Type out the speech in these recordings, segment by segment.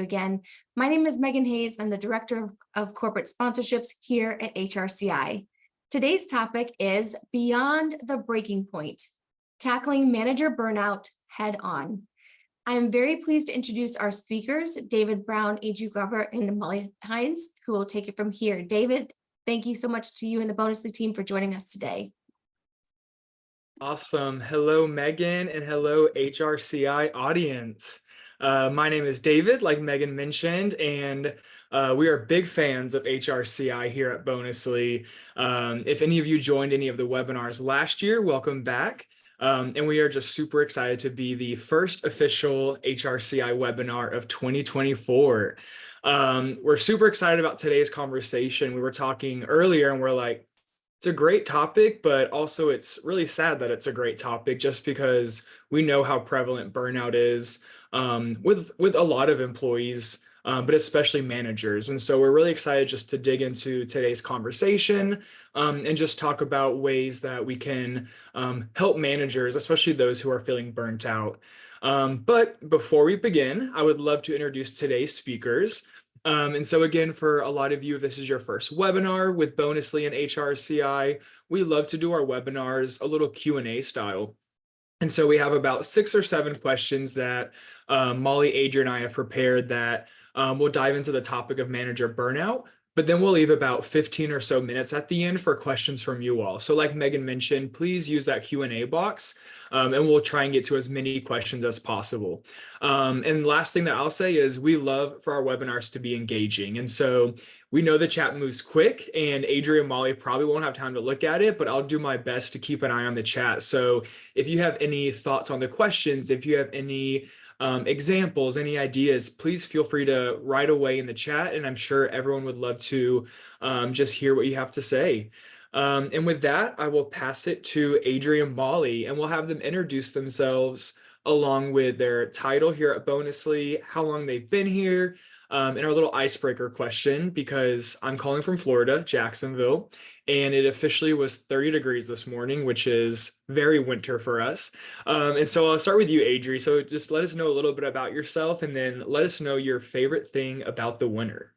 again. My name is Megan Hayes. I'm the Director of Corporate Sponsorships here at HRCI. Today's topic is Beyond the Breaking Point, Tackling Manager Burnout Head On. I am very pleased to introduce our speakers, David Brown, Adri Glover, and Molly Hines, who will take it from here. David, thank you so much to you and the Bonusly team for joining us today. Awesome. Hello, Megan, and hello, HRCI audience. My name is David, like Megan mentioned, and we are big fans of HRCI here at Bonusly. If any of you joined any of the webinars last year, welcome back. And we are just super excited to be the first official HRCI webinar of 2024. We're super excited about today's conversation. We were talking earlier and we're like, it's a great topic, but also it's really sad that it's a great topic just because we know how prevalent burnout is with a lot of employees, but especially managers. And so we're really excited just to dig into today's conversation and just talk about ways that we can help managers, especially those who are feeling burnt out. But before we begin, I would love to introduce today's speakers. And so again, for a lot of you, if this is your first webinar with Bonusly and HRCI, we love to do our webinars a little Q&A style. And so we have about 6 or 7 questions that Molly, Adrian, and I have prepared that we'll dive into the topic of manager burnout, but then we'll leave about 15 or so minutes at the end for questions from you all. So like Megan mentioned, please use that Q&A box and we'll try and get to as many questions as possible. And last thing that I'll say is we love for our webinars to be engaging. And so we know the chat moves quick and Adrian and Molly probably won't have time to look at it, but I'll do my best to keep an eye on the chat. So if you have any thoughts on the questions, if you have any examples, any ideas, please feel free to write away in the chat. And I'm sure everyone would love to just hear what you have to say. And with that, I will pass it to Adrian and Molly, and we'll have them introduce themselves along with their title here at Bonusly, how long they've been here, and our little icebreaker question, because I'm calling from Florida, Jacksonville, and it officially was 30 degrees this morning, which is very winter for us. And so I'll start with you, Adri. So just let us know a little bit about yourself, and then let us know your favorite thing about the winter.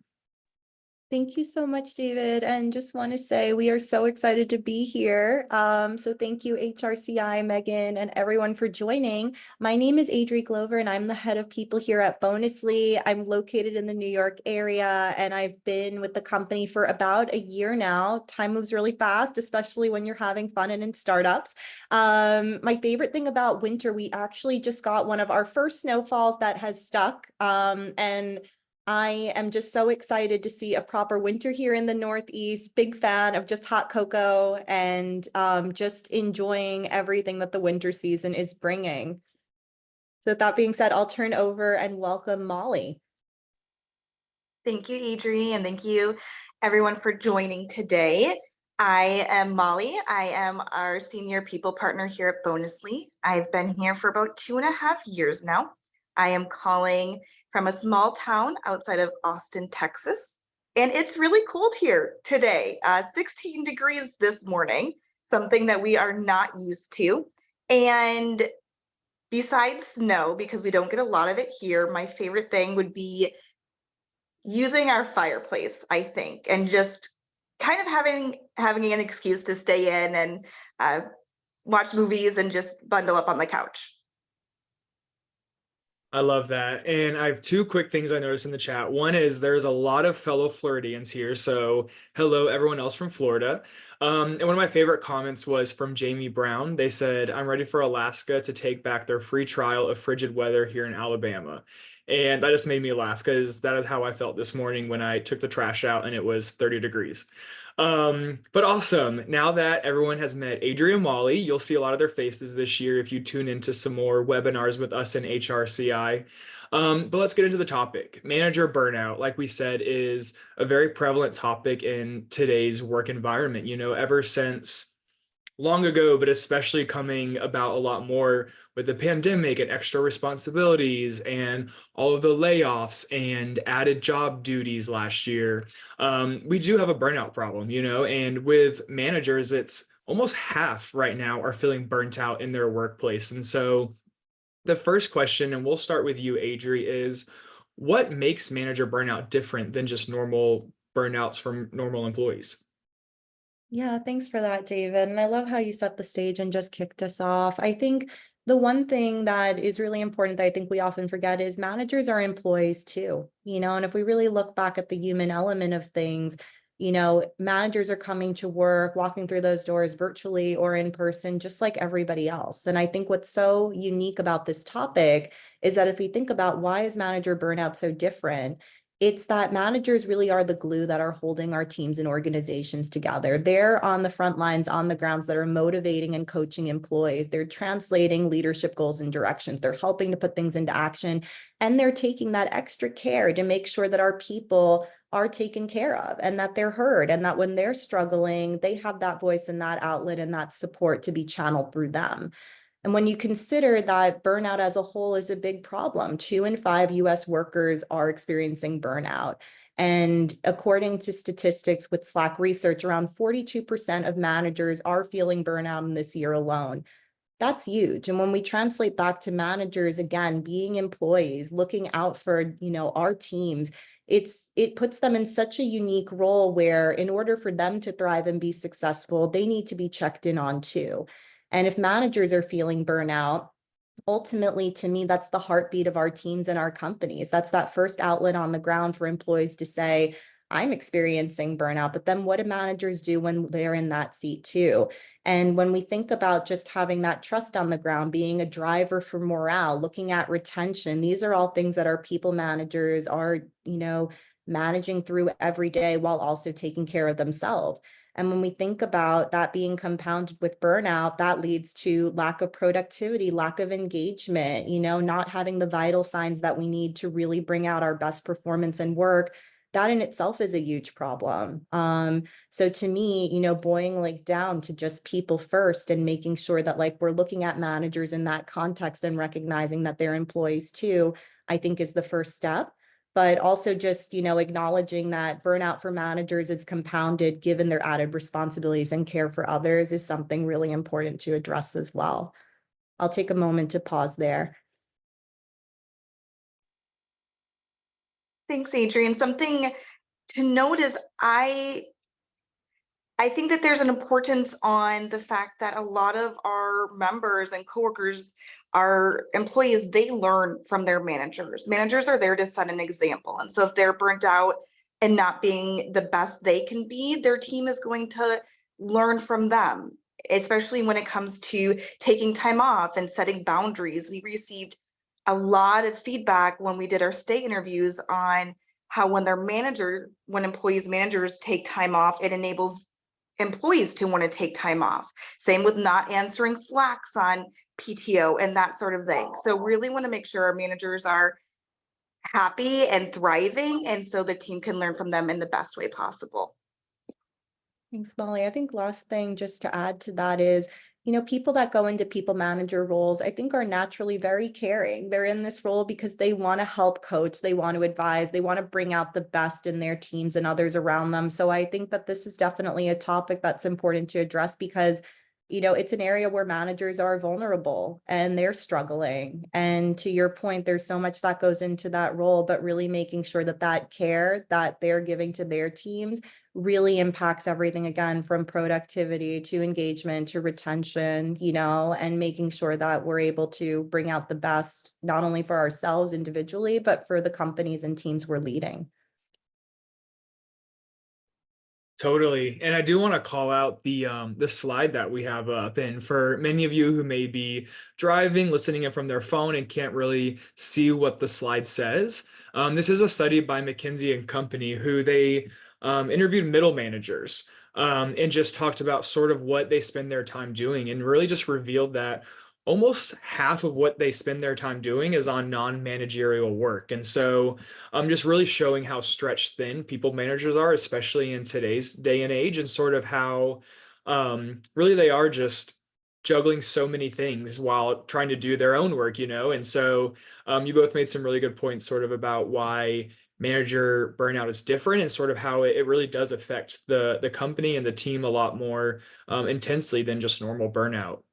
Thank you so much, David. And just want to say we are so excited to be here. So thank you, HRCI, Megan, and everyone for joining. My name is Adri Glover, and I'm the head of people here at Bonusly. I'm located in the New York area, and I've been with the company for about a year now. Time moves really fast, especially when you're having fun and in startups. My favorite thing about winter, we actually just got one of our first snowfalls that has stuck. And I am just so excited to see a proper winter here in the Northeast. Big fan of just hot cocoa and just enjoying everything that the winter season is bringing. So that being said, I'll turn over and welcome Molly. Thank you, Adri, and thank you everyone for joining today. I am Molly. I am our senior people partner here at Bonusly. I've been here for about 2.5 years now. I am calling from a small town outside of Austin, Texas. And it's really cold here today, 16 degrees this morning, something that we are not used to. And besides snow, because we don't get a lot of it here, my favorite thing would be using our fireplace, I think, and just kind of having an excuse to stay in and watch movies and just bundle up on the couch. I love that. And I have 2 quick things I noticed in the chat. One is there's a lot of fellow Floridians here. So hello, everyone else from Florida. And one of my favorite comments was from Jamie Brown. They said, I'm ready for Alaska to take back their free trial of frigid weather here in Alabama. And that just made me laugh because that is how I felt this morning when I took the trash out and it was 30 degrees. But awesome. Now that everyone has met Adrian and Molly, you'll see a lot of their faces this year if you tune into some more webinars with us in HRCI. But let's get into the topic. Manager burnout, like we said, is a very prevalent topic in today's work environment. You know, ever since long ago, but especially coming about a lot more with the pandemic and extra responsibilities and all of the layoffs and added job duties last year. We do have a burnout problem, you know, and with managers, it's almost half right now are feeling burnt out in their workplace. And so the first question, and we'll start with you, Adri, is what makes manager burnout different than just normal burnouts from normal employees? Yeah, thanks for that, David. And I love how you set the stage and just kicked us off. I think the one thing that is really important that I think we often forget is managers are employees too, and if we really look back at the human element of things, managers are coming to work, walking through those doors virtually or in person, just like everybody else. And I think what's so unique about this topic is that if we think about why is manager burnout so different, it's that managers really are the glue that are holding our teams and organizations together. They're on the front lines, on the grounds that are motivating and coaching employees. They're translating leadership goals and directions. They're helping to put things into action. And they're taking that extra care to make sure that our people are taken care of and that they're heard. And that when they're struggling, they have that voice and that outlet and that support to be channeled through them. And when you consider that burnout as a whole is a big problem, 2 in 5 US workers are experiencing burnout. And according to statistics with Slack research, around 42% of managers are feeling burnout in this year alone. That's huge. And when we translate back to managers, again, being employees, looking out for, our teams, it puts them in such a unique role where in order for them to thrive and be successful, they need to be checked in on too. And if managers are feeling burnout, ultimately, to me, that's the heartbeat of our teams and our companies. That's that first outlet on the ground for employees to say, I'm experiencing burnout, but then what do managers do when they're in that seat too? And when we think about just having that trust on the ground, being a driver for morale, looking at retention, these are all things that our people managers are, managing through every day while also taking care of themselves. And when we think about that being compounded with burnout, that leads to lack of productivity, lack of engagement, not having the vital signs that we need to really bring out our best performance and work. That in itself is a huge problem. So to me, boiling down to just people first and making sure that we're looking at managers in that context and recognizing that they're employees too, I think is the first step. But also just, acknowledging that burnout for managers is compounded given their added responsibilities and care for others is something really important to address as well. I'll take a moment to pause there. Thanks, Adrienne. Something to note is I think that there's an importance on the fact that a lot of our members and coworkers, our employees, they learn from their managers. Managers are there to set an example. And so if they're burnt out and not being the best they can be, their team is going to learn from them, especially when it comes to taking time off and setting boundaries. We received a lot of feedback when we did our stay interviews on how when employees managers take time off, it enables employees to want to take time off. Same with not answering Slacks on PTO and that sort of thing. So really want to make sure our managers are happy and thriving, and so the team can learn from them in the best way possible. Thanks, Molly. I think last thing just to add to that is, people that go into people manager roles, I think are naturally very caring. They're in this role because they want to help coach, they want to advise, they want to bring out the best in their teams and others around them. So I think that this is definitely a topic that's important to address because, it's an area where managers are vulnerable and they're struggling. And to your point, there's so much that goes into that role, but really making sure that that care that they're giving to their teams really impacts everything, again, from productivity to engagement to retention, and making sure that we're able to bring out the best, not only for ourselves individually, but for the companies and teams we're leading. Totally. And I do want to call out the slide that we have up. And for many of you who may be driving, listening in from their phone and can't really see what the slide says, this is a study by McKinsey and Company, who they interviewed middle managers and just talked about sort of what they spend their time doing, and really just revealed that almost half of what they spend their time doing is on non-managerial work. And so just really showing how stretched thin people managers are, especially in today's day and age, and sort of how really they are just juggling so many things while trying to do their own work, And so you both made some really good points sort of about why manager burnout is different and sort of how it really does affect the company and the team a lot more intensely than just normal burnout.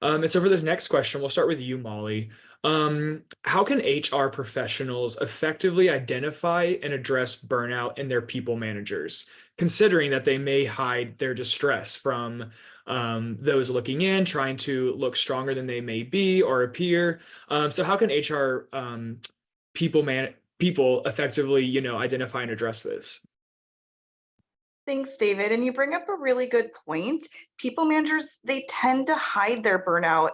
And so for this next question, we'll start with you, Molly. How can HR professionals effectively identify and address burnout in their people managers, considering that they may hide their distress from those looking in, trying to look stronger than they may be or appear? So how can HR people effectively, identify and address this? Thanks, David. And you bring up a really good point. People managers, they tend to hide their burnout.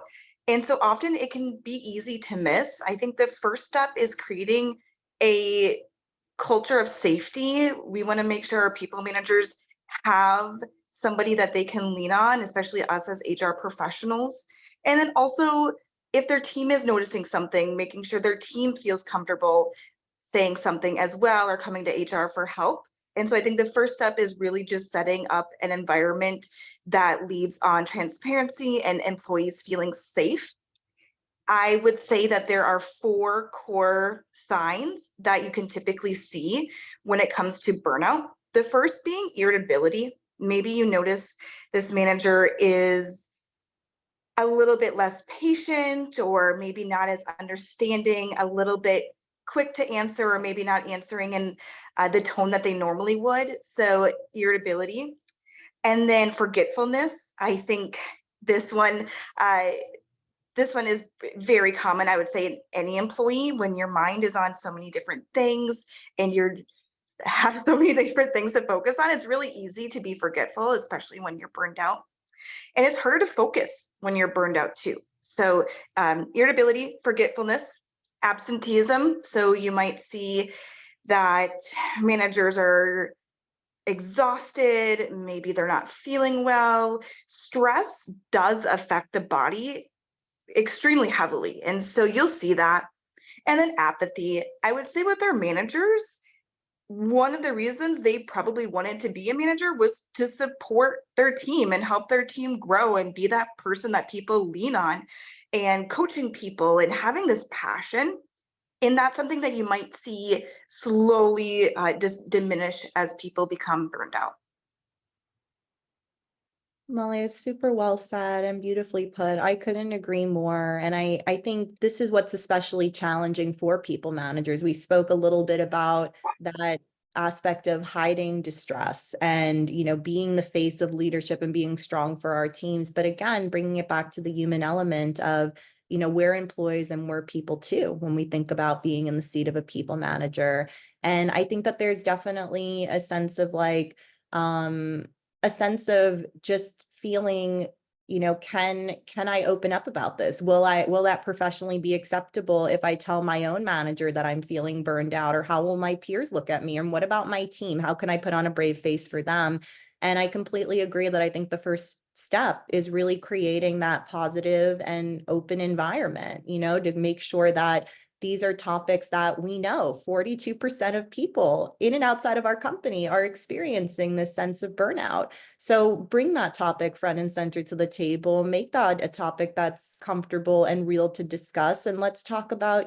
And so often it can be easy to miss. I think the first step is creating a culture of safety. We want to make sure our people managers have somebody that they can lean on, especially us as HR professionals. And then also, if their team is noticing something, making sure their team feels comfortable saying something as well or coming to HR for help. And so I think the first step is really just setting up an environment that leads on transparency and employees feeling safe. I would say that there are 4 core signs that you can typically see when it comes to burnout. The first being irritability. Maybe you notice this manager is a little bit less patient, or maybe not as understanding, a little bit quick to answer, or maybe not answering in the tone that they normally would. So irritability. And then forgetfulness. I think this one, is very common, I would say, in any employee. When your mind is on so many different things and you're have so many different things to focus on, it's really easy to be forgetful, especially when you're burned out. And it's harder to focus when you're burned out too. So irritability, forgetfulness, absenteeism. So you might see that managers are exhausted, maybe they're not feeling well. Stress does affect the body extremely heavily. And so you'll see that. And then apathy. I would say with their managers, one of the reasons they probably wanted to be a manager was to support their team and help their team grow and be that person that people lean on, and coaching people and having this passion. And that's something that you might see slowly just diminish as people become burned out. Molly, it's super well said and beautifully put. I couldn't agree more. And I think this is what's especially challenging for people managers. We spoke a little bit about that aspect of hiding distress and, being the face of leadership and being strong for our teams. But again, bringing it back to the human element of, we're employees and we're people too, when we think about being in the seat of a people manager. And I think that there's definitely a sense of just feeling, can I open up about this? Will that professionally be acceptable if I tell my own manager that I'm feeling burned out? Or how will my peers look at me? And what about my team? How can I put on a brave face for them? And I completely agree that I think the first step is really creating that positive and open environment, to make sure that these are topics that we know 42% of people in and outside of our company are experiencing this sense of burnout. So bring that topic front and center to the table, make that a topic that's comfortable and real to discuss. And let's talk about,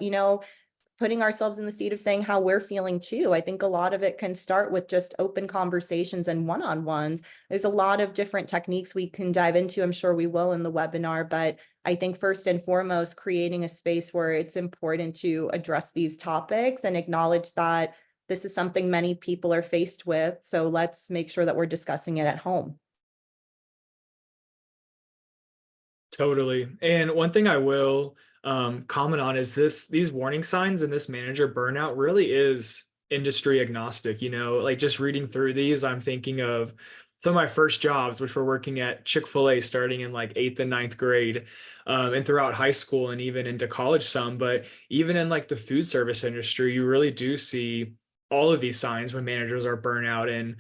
putting ourselves in the seat of saying how we're feeling too. I think a lot of it can start with just open conversations and one-on-ones. There's a lot of different techniques we can dive into. I'm sure we will in the webinar, but I think first and foremost, creating a space where it's important to address these topics and acknowledge that this is something many people are faced with. So let's make sure that we're discussing it at home. Totally. And one thing I will comment on is these warning signs and this manager burnout really is industry agnostic. Like just reading through these, I'm thinking of some of my first jobs, which were working at Chick-fil-A starting in like 8th and 9th grade, and throughout high school and even into college some. But even in like the food service industry, you really do see all of these signs when managers are burnout. And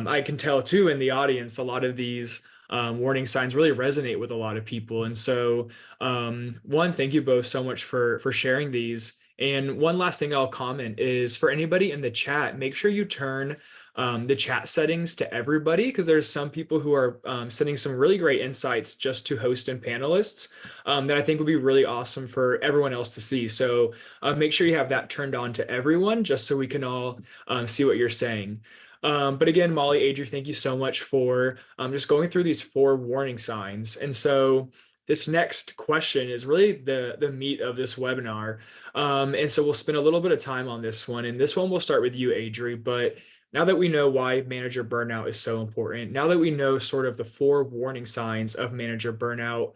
I can tell too in the audience, a lot of these warning signs really resonate with a lot of people. And so one, thank you both so much for sharing these. And one last thing I'll comment is for anybody in the chat, make sure you turn the chat settings to everybody, because there's some people who are sending some really great insights just to host and panelists that I think would be really awesome for everyone else to see. So make sure you have that turned on to everyone, just so we can all see what you're saying. But again, Molly, Adri, thank you so much for just going through these 4 warning signs. And so this next question is really the meat of this webinar. And so we'll spend a little bit of time on this one. And this one we'll start with you, Adri. But now that we know why manager burnout is so important, now that we know sort of the 4 warning signs of manager burnout,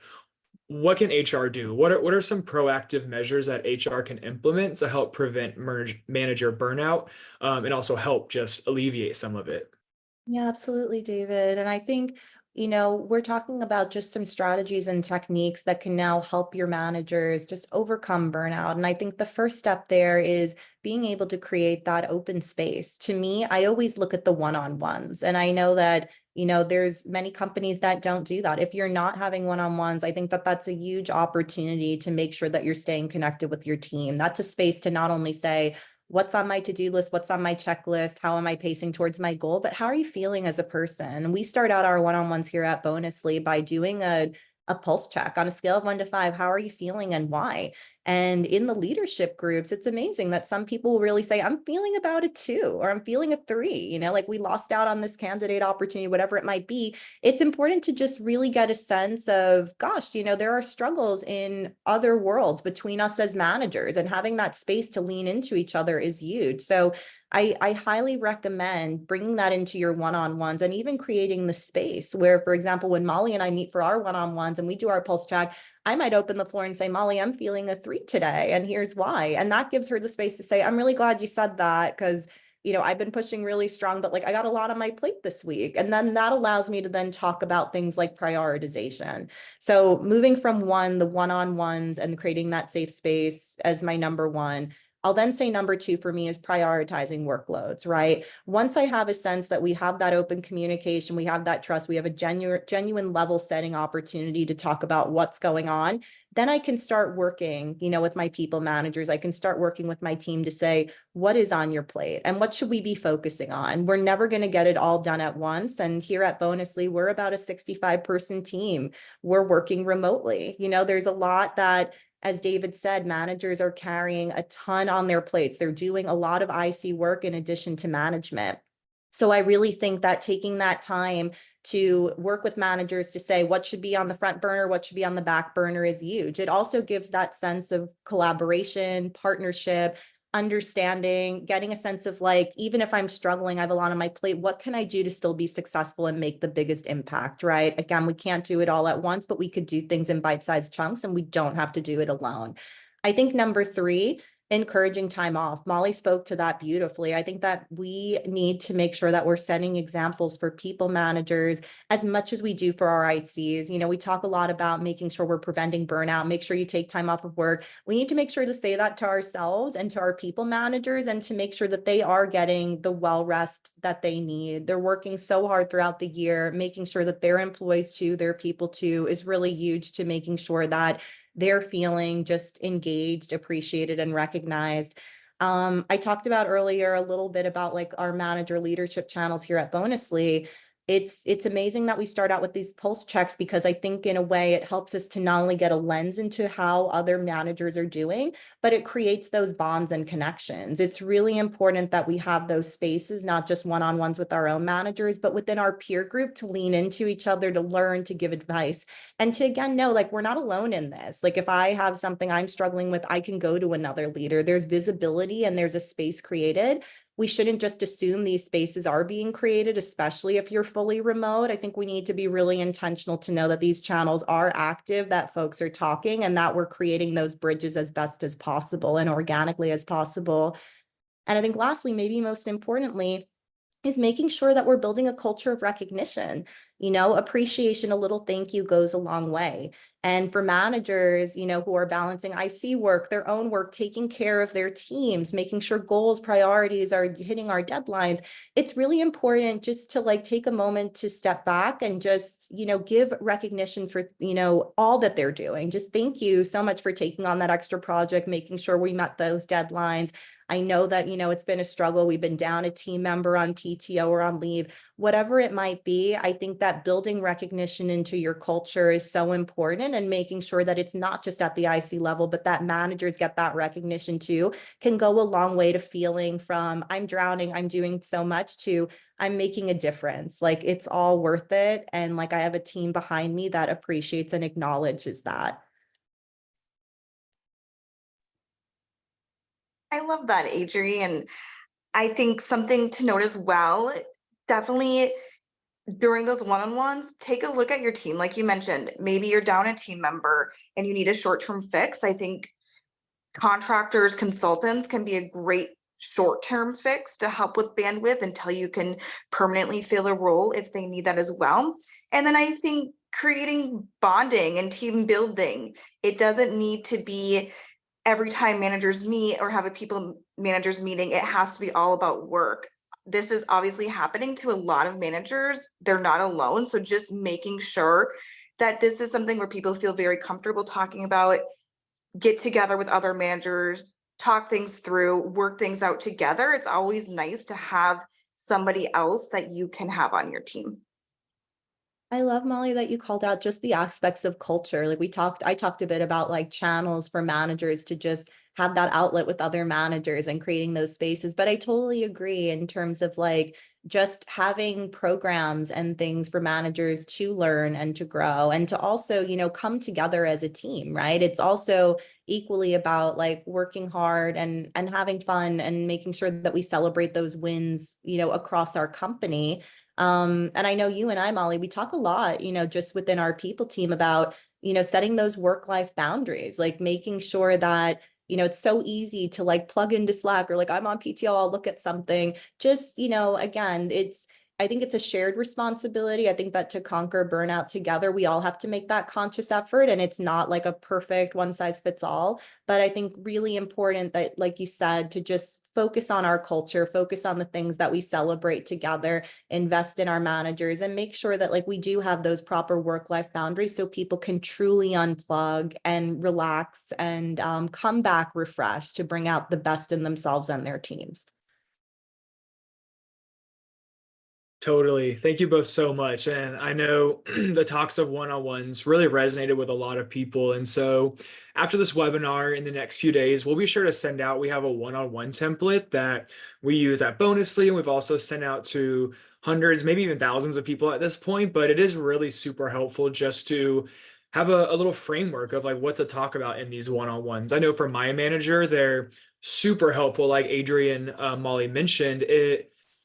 what can HR do? What are some proactive measures that HR can implement to help prevent manager burnout, and also help just alleviate some of it? Yeah, absolutely, David. And I think, we're talking about just some strategies and techniques that can now help your managers just overcome burnout. And I think the first step there is being able to create that open space. To me, I always look at the one-on-ones. And I know that, there's many companies that don't do that. If you're not having one-on-ones, I think that that's a huge opportunity to make sure that you're staying connected with your team. That's a space to not only say, what's on my to-do list, what's on my checklist, how am I pacing towards my goal, but how are you feeling as a person? We start out our one-on-ones here at Bonusly by doing a pulse check on a scale of 1 to 5. How are you feeling and why? And in the leadership groups, it's amazing that some people will really say, I'm feeling about a 2 or I'm feeling a 3, like we lost out on this candidate opportunity, whatever it might be. It's important to just really get a sense of, gosh, there are struggles in other worlds between us as managers, and having that space to lean into each other is huge. So I highly recommend bringing that into your one-on-ones, and even creating the space where, for example, when Molly and I meet for our one-on-ones and we do our pulse check, I might open the floor and say, Molly, I'm feeling a 3 today, and here's why. And that gives her the space to say, I'm really glad you said that, because I've been pushing really strong, but I got a lot on my plate this week. And then that allows me to then talk about things like prioritization. So moving from the one-on-ones and creating that safe space as my number 1. I'll then say number 2 for me is prioritizing workloads, right? Once I have a sense that we have that open communication, we have that trust, we have a genuine level setting opportunity to talk about what's going on, then I can start working, with my people managers. I can start working with my team to say, what is on your plate and what should we be focusing on? We're never going to get it all done at once. And here at Bonusly, we're about a 65-person team. We're working remotely. There's a lot that, as David said, managers are carrying a ton on their plates. They're doing a lot of IC work in addition to management. So I really think that taking that time to work with managers to say what should be on the front burner, what should be on the back burner is huge. It also gives that sense of collaboration, partnership, understanding, getting a sense of even if I'm struggling, I have a lot on my plate, what can I do to still be successful and make the biggest impact, right? Again, we can't do it all at once, but we could do things in bite-sized chunks, and we don't have to do it alone. I think number 3, encouraging time off. Molly spoke to that beautifully. I think that we need to make sure that we're setting examples for people managers as much as we do for our ICs. We talk a lot about making sure we're preventing burnout, make sure you take time off of work. We need to make sure to say that to ourselves and to our people managers, and to make sure that they are getting the well rest that they need. They're working so hard throughout the year, making sure that their employees too, their people too, is really huge to making sure that they're feeling just engaged, appreciated, and recognized. I talked about earlier a little bit about our manager leadership channels here at Bonusly. It's amazing that we start out with these pulse checks, because I think in a way it helps us to not only get a lens into how other managers are doing, but it creates those bonds and connections. It's really important that we have those spaces, not just one-on-ones with our own managers, but within our peer group, to lean into each other, to learn, to give advice, and to, again, know we're not alone in this. If I have something I'm struggling with, I can go to another leader. There's visibility and there's a space created. We shouldn't just assume these spaces are being created, especially if you're fully remote. I think we need to be really intentional to know that these channels are active, that folks are talking, and that we're creating those bridges as best as possible and organically as possible. And I think lastly, maybe most importantly, is making sure that we're building a culture of recognition. Appreciation, a little thank you goes a long way. And for managers, who are balancing IC work, their own work, taking care of their teams, making sure goals, priorities are hitting our deadlines, it's really important just to take a moment to step back and just, give recognition for, all that they're doing. Just thank you so much for taking on that extra project, making sure we met those deadlines. I know that, it's been a struggle. We've been down a team member on PTO or on leave, whatever it might be. I think that building recognition into your culture is so important. important, and making sure that it's not just at the IC level, but that managers get that recognition too, can go a long way to feeling from I'm drowning, I'm doing so much, to I'm making a difference. Like, it's all worth it. And like, I have a team behind me that appreciates and acknowledges that. I love that, Adri. And I think something to note as well, definitely during those one-on-ones, take a look at your team. Like you mentioned, maybe you're down a team member and you need a short-term fix. I think contractors, consultants can be a great short-term fix to help with bandwidth until you can permanently fill a role if they need that as well. And then I think creating bonding and team building, it doesn't need to be every time managers meet or have a people managers meeting, it has to be all about work. This is obviously happening to a lot of managers. They're not alone. So just making sure that this is something where people feel very comfortable talking about, get together with other managers, talk things through, work things out together. It's always nice to have somebody else that you can have on your team. I love, Molly, that you called out just the aspects of culture. Like I talked a bit about like channels for managers to just have that outlet with other managers and creating those spaces. But I totally agree in terms of like just having programs and things for managers to learn and to grow and to also, come together as a team, right? It's also equally about like working hard and having fun and making sure that we celebrate those wins, across our company. And I know you and I, Molly, we talk a lot, just within our people team about, setting those work-life boundaries, like making sure that, it's so easy to like plug into Slack or like I'm on PTO, I'll look at something. Just, again, I think it's a shared responsibility. I think that to conquer burnout together, we all have to make that conscious effort, and it's not like a perfect one size fits all. But I think really important that, like you said, to just focus on our culture, focus on the things that we celebrate together, invest in our managers, and make sure that like we do have those proper work-life boundaries so people can truly unplug and relax and come back refreshed to bring out the best in themselves and their teams. Totally. Thank you both so much. And I know the talks of one-on-ones really resonated with a lot of people. And so after this webinar in the next few days, we'll be sure to send out, we have a one-on-one template that we use at Bonusly. And we've also sent out to hundreds, maybe even thousands of people at this point, but it is really super helpful just to have a little framework of like what to talk about in these one-on-ones. I know for my manager, they're super helpful. Like Adrian, Molly mentioned,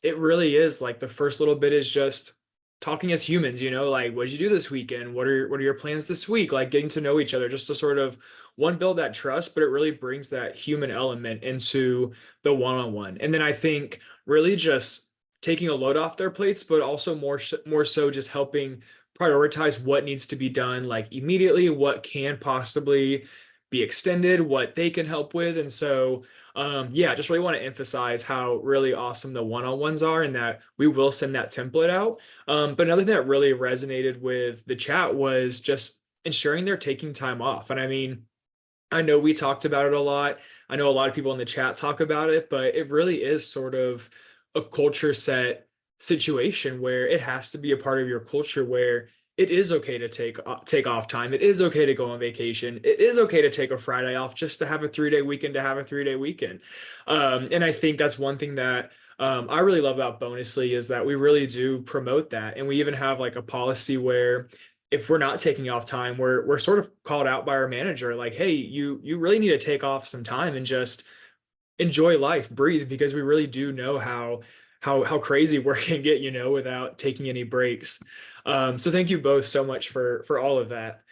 it really is like the first little bit is just talking as humans, like what did you do this weekend? What are your plans this week? Like getting to know each other just to sort of build that trust, but it really brings that human element into the one-on-one. And then I think really just taking a load off their plates, but also more so just helping prioritize what needs to be done like immediately, what can possibly be extended, what they can help with. And so yeah, just really want to emphasize how really awesome the one-on-ones are and that we will send that template out. But another thing that really resonated with the chat was just ensuring they're taking time off. And I mean, I know we talked about it a lot. I know a lot of people in the chat talk about it, but it really is sort of a culture set situation where it has to be a part of your culture where it is okay to take off time. It is okay to go on vacation. It is okay to take a Friday off just to have a 3-day weekend, to have a 3-day weekend. And I think that's one thing that I really love about Bonusly is that we really do promote that. And we even have like a policy where if we're not taking off time, we're sort of called out by our manager, like, hey, you really need to take off some time and just enjoy life, breathe, because we really do know how crazy work can get, without taking any breaks. So thank you both so much for all of that.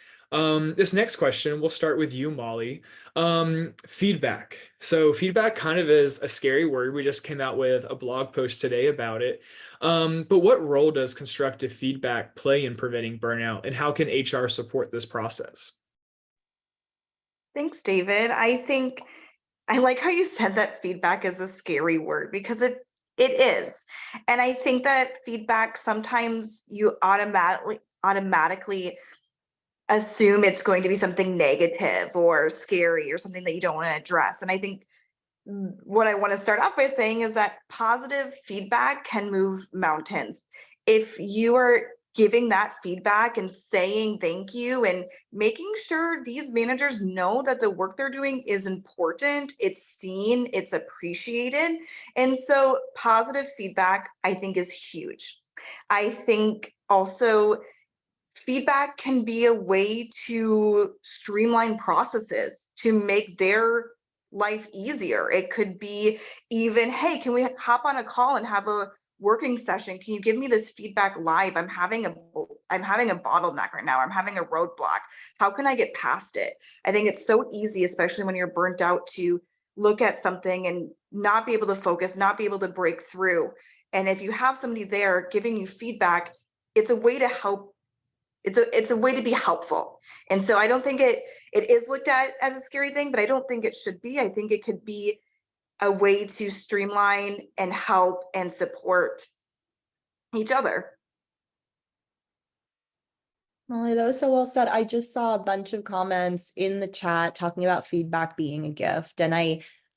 This next question, we'll start with you, Molly. Feedback. So feedback kind of is a scary word. We just came out with a blog post today about it. But what role does constructive feedback play in preventing burnout, and how can HR support this process? Thanks, David. I think I like how you said that feedback is a scary word because it is. And I think that feedback sometimes you automatically assume it's going to be something negative or scary or something that you don't want to address. And I think what I want to start off by saying is that positive feedback can move mountains. If you are giving that feedback and saying thank you and making sure these managers know that the work they're doing is important, it's seen, it's appreciated. And so positive feedback, I think, is huge. I think also feedback can be a way to streamline processes, to make their life easier. It could be even, hey, can we hop on a call and have a working session? Can you give me this feedback live? I'm having a bottleneck right now. I'm having a roadblock. How can I get past it? I think it's so easy, especially when you're burnt out, to look at something and not be able to focus, not be able to break through. And if you have somebody there giving you feedback, it's a way to help. It's a way to be helpful. And so I don't think it is looked at as a scary thing, but I don't think it should be. I think it could be a way to streamline and help and support each other. Molly, that was so well said. I just saw a bunch of comments in the chat talking about feedback being a gift. And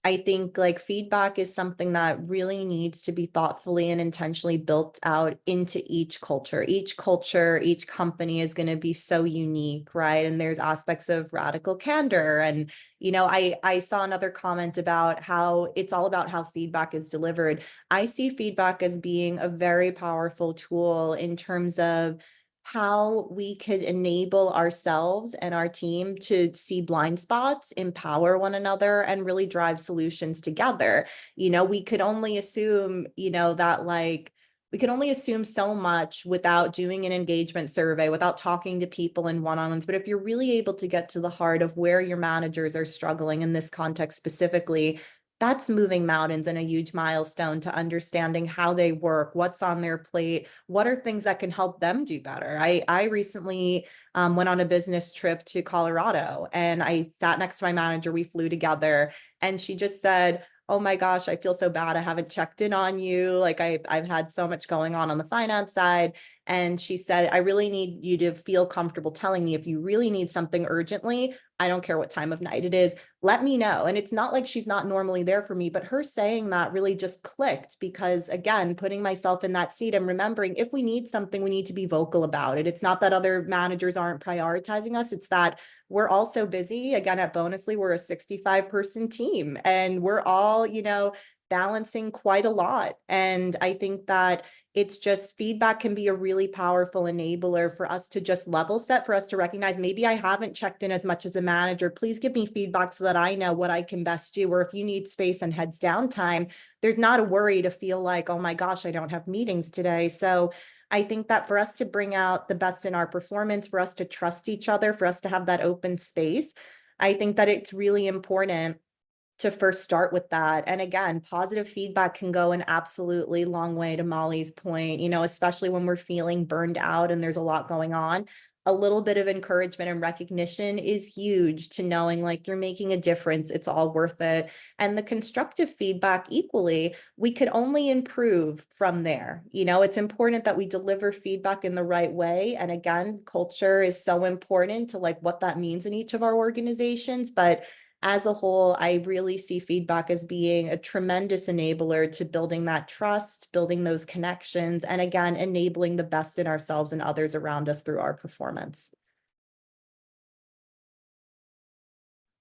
I think like feedback is something that really needs to be thoughtfully and intentionally built out into each culture. Each culture, each company is going to be so unique, right? And there's aspects of radical candor. And, you know, I saw another comment about how it's all about how feedback is delivered. I see feedback as being a very powerful tool in terms of how we could enable ourselves and our team to see blind spots, empower one another, and really drive solutions together. You know, we could only assume, you know, that like, we can only assume so much without doing an engagement survey, without talking to people in one-on-ones. But if you're really able to get to the heart of where your managers are struggling in this context specifically, that's moving mountains and a huge milestone to understanding how they work, what's on their plate, what are things that can help them do better. I recently went on a business trip to Colorado, and I sat next to my manager. We flew together, and she just said, "Oh my gosh, I feel so bad. I haven't checked in on you. Like I've had so much going on the finance side." And she said, "I really need you to feel comfortable telling me if you really need something urgently. I don't care what time of night it is. Let me know." And it's not like she's not normally there for me, but her saying that really just clicked, because again, putting myself in that seat and remembering if we need something, we need to be vocal about it. It's not that other managers aren't prioritizing us. It's that we're all so busy. Again, at Bonusly, we're a 65-person team, and we're all, you know, balancing quite a lot. And I think that it's just feedback can be a really powerful enabler for us to just level set, for us to recognize maybe I haven't checked in as much as a manager. Please give me feedback so that I know what I can best do. Or if you need space and heads down time, there's not a worry to feel like, oh my gosh, I don't have meetings today. So I think that for us to bring out the best in our performance, for us to trust each other, for us to have that open space, I think that it's really important to first start with that. And again, positive feedback can go an absolutely long way, to Molly's point, you know, especially when we're feeling burned out and there's a lot going on. A little bit of encouragement and recognition is huge to knowing like you're making a difference. It's all worth it. And the constructive feedback equally, we could only improve from there. You know, it's important that we deliver feedback in the right way. And again, culture is so important to like what that means in each of our organizations. But as a whole, I really see feedback as being a tremendous enabler to building that trust, building those connections, and again, enabling the best in ourselves and others around us through our performance.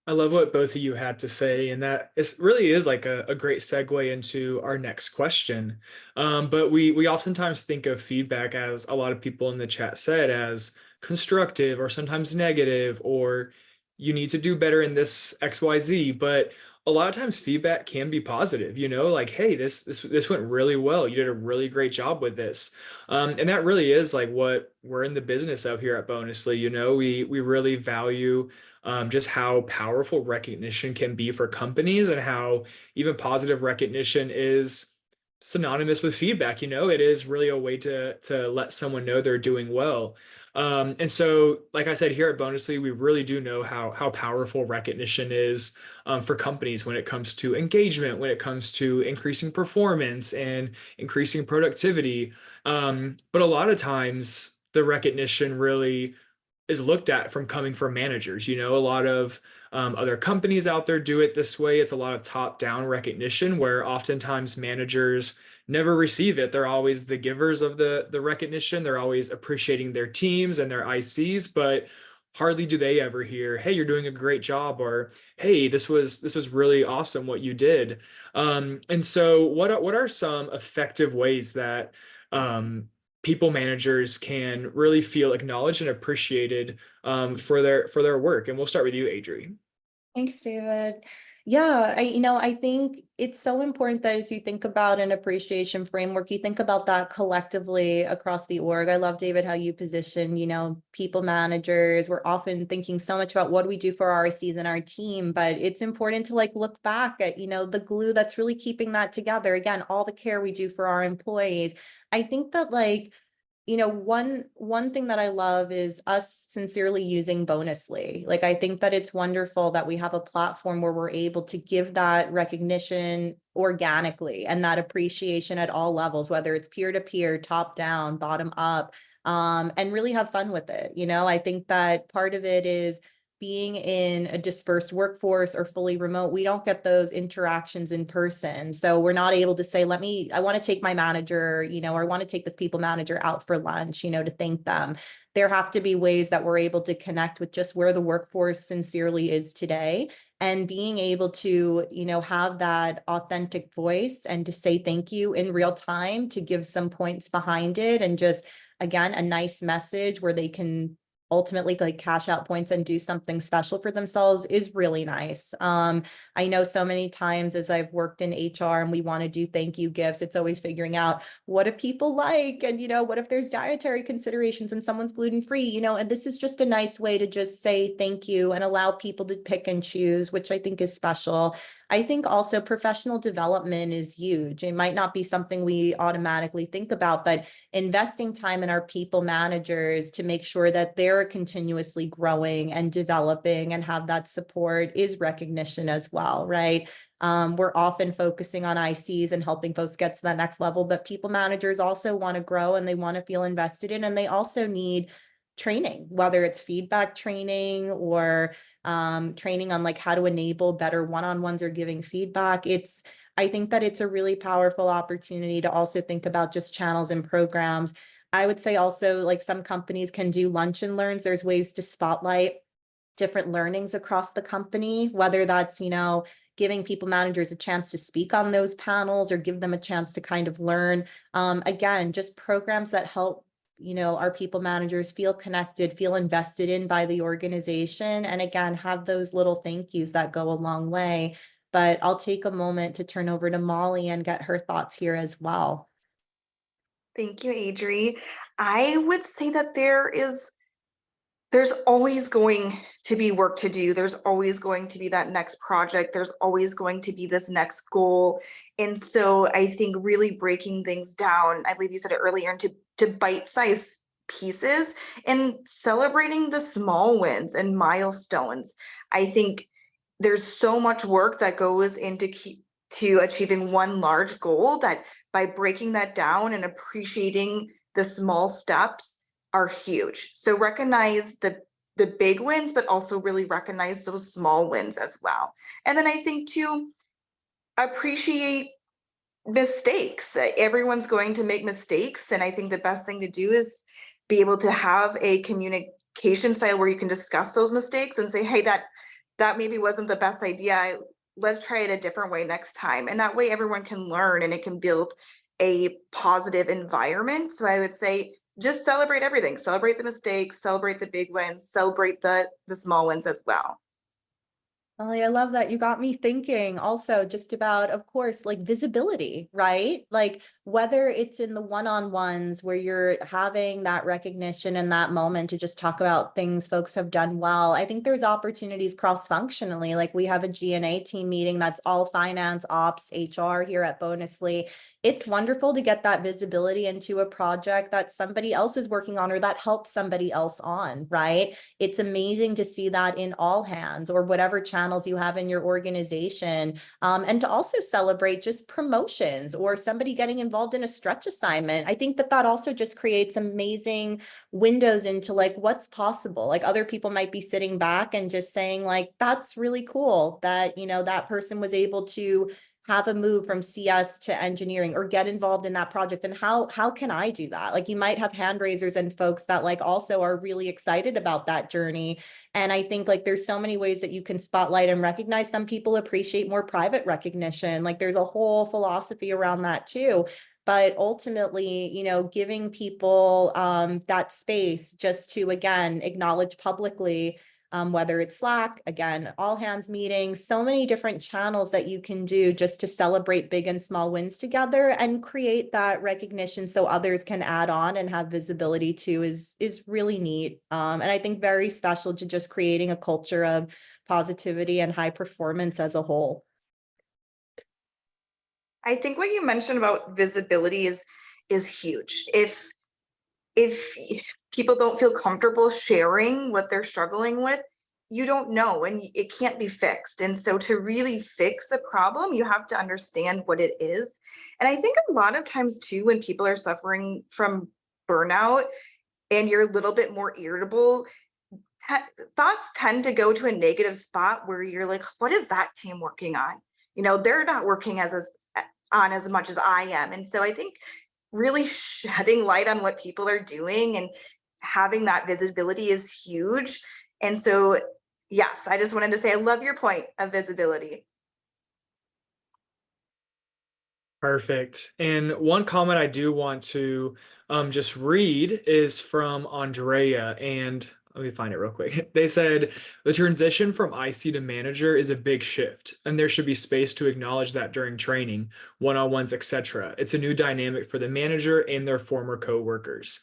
I love what both of you had to say, and that really is like a great segue into our next question. But we oftentimes think of feedback, as a lot of people in the chat said, as constructive or sometimes negative, or you need to do better in this XYZ. But a lot of times feedback can be positive, you know, like, hey, this went really well. You did a really great job with this. And that really is like what we're in the business of here at Bonusly. You know, we really value just how powerful recognition can be for companies, and how even positive recognition is synonymous with feedback. You know, it is really a way to let someone know they're doing well. And so, like I said, here at Bonusly, we really do know how powerful recognition is for companies when it comes to engagement, when it comes to increasing performance and increasing productivity. But a lot of times, the recognition really is looked at from coming from managers. A lot of other companies out there do it this way. It's a lot of top-down recognition where oftentimes managers never receive it. They're always the givers of the recognition. They're always appreciating their teams and their ICs, but hardly do they ever hear, "Hey, you're doing a great job," or "Hey, this was really awesome what you did." And so, what are some effective ways that people managers can really feel acknowledged and appreciated for their work? And we'll start with you, Adri. Thanks, David. Yeah, I think it's so important that as you think about an appreciation framework, you think about that collectively across the org. I love, David, how you position, people managers. We're often thinking so much about what do we do for our RCs and our team, but it's important to look back at, the glue that's really keeping that together. Again, all the care we do for our employees. I think that one thing that I love is us sincerely using Bonusly. I think that it's wonderful that we have a platform where we're able to give that recognition organically and that appreciation at all levels, whether it's peer-to-peer, top-down, bottom-up, and really have fun with it. I think that part of it is being in a dispersed workforce or fully remote, we don't get those interactions in person. So we're not able to say, I want to take my manager, or I want to take this people manager out for lunch, to thank them. There have to be ways that we're able to connect with just where the workforce sincerely is today, and being able to, have that authentic voice and to say thank you in real time, to give some points behind it, and just, again, a nice message where they can ultimately cash out points and do something special for themselves is really nice. I know so many times as I've worked in HR and we want to do thank you gifts, it's always figuring out what do people like, and what if there's dietary considerations and someone's gluten-free, and this is just a nice way to just say thank you and allow people to pick and choose, which I think is special. I think also professional development is huge. It might not be something we automatically think about, but investing time in our people managers to make sure that they're continuously growing and developing and have that support is recognition as well, right? We're often focusing on ICs and helping folks get to that next level, but people managers also want to grow and they want to feel invested in, and they also need training, whether it's feedback training or training on how to enable better one-on-ones or giving feedback. I think that it's a really powerful opportunity to also think about just channels and programs. I would say also some companies can do lunch and learns. There's ways to spotlight different learnings across the company, whether that's, giving people managers a chance to speak on those panels or give them a chance to kind of learn. Again, just programs that help our people managers feel connected, feel invested in by the organization, and again, have those little thank yous that go a long way. But I'll take a moment to turn over to Molly and get her thoughts here as well. Thank you, Adri. I would say that there's always going to be work to do. There's always going to be that next project. There's always going to be this next goal. And so I think really breaking things down, I believe you said it earlier, into bite-sized pieces and celebrating the small wins and milestones. I think there's so much work that goes into achieving one large goal, that by breaking that down and appreciating the small steps are huge. So recognize the big wins, but also really recognize those small wins as well. And then I think too, appreciate mistakes. Everyone's going to make mistakes. And I think the best thing to do is be able to have a communication style where you can discuss those mistakes and say, hey, that maybe wasn't the best idea. Let's try it a different way next time. And that way everyone can learn and it can build a positive environment. So I would say just celebrate everything. Celebrate the mistakes, celebrate the big wins, celebrate the small wins as well. Molly, I love that. You got me thinking also just about, of course, visibility, right? Whether it's in the one-on-ones where you're having that recognition in that moment to just talk about things folks have done well. I think there's opportunities cross-functionally. We have a G&A team meeting that's all finance, ops, HR here at Bonusly. it's wonderful to get that visibility into a project that somebody else is working on or that helps somebody else on, right? It's amazing to see that in all hands or whatever channels you have in your organization. And to also celebrate just promotions or somebody getting involved in a stretch assignment. I think that that also just creates amazing windows into like what's possible. Like other people might be sitting back and just saying like, that's really cool that, you know, that person was able to have a move from CS to engineering or get involved in that project. And how can I do that? Like you might have hand raisers and folks that like also are really excited about that journey. And I think like there's so many ways that you can spotlight and recognize. Some people appreciate more private recognition. Like there's a whole philosophy around that too. But ultimately, you know, giving people that space just to, again, acknowledge publicly, whether it's Slack, again, all hands meetings, so many different channels that you can do just to celebrate big and small wins together and create that recognition so others can add on and have visibility too is really neat. And I think very special to just creating a culture of positivity and high performance as a whole. I think what you mentioned about visibility is huge. If people don't feel comfortable sharing what they're struggling with, you don't know and it can't be fixed. And so to really fix a problem, you have to understand what it is. And I think a lot of times too, when people are suffering from burnout and you're a little bit more irritable, thoughts tend to go to a negative spot where you're like, what is that team working on? You know, they're not working on as much as I am. And so I think really shedding light on what people are doing and having that visibility is huge. And so, yes, I just wanted to say, I love your point of visibility. Perfect. And one comment I do want to just read is from Andrea, and let me find it real quick. They said, the transition from IC to manager is a big shift, and there should be space to acknowledge that during training, one-on-ones, etc. It's a new dynamic for the manager and their former coworkers.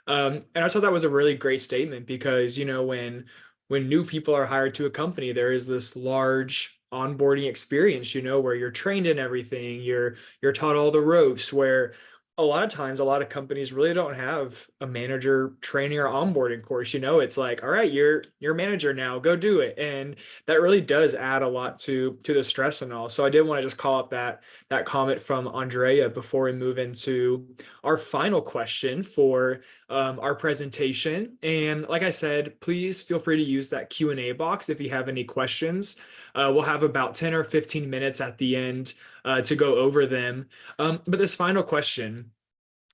And I thought that was a really great statement because, you know, when new people are hired to a company, there is this large onboarding experience, you know, where you're trained in everything, you're taught all the ropes, where a lot of times a lot of companies really don't have a manager training or onboarding course. You know, it's like, all right, you're a manager now, go do it. And that really does add a lot to the stress and all. So I did want to just call up that comment from Andrea before we move into our final question for our presentation. And like I said, please feel free to use that Q&A box if you have any questions. We'll have about 10 or 15 minutes at the end to go over them. But this final question,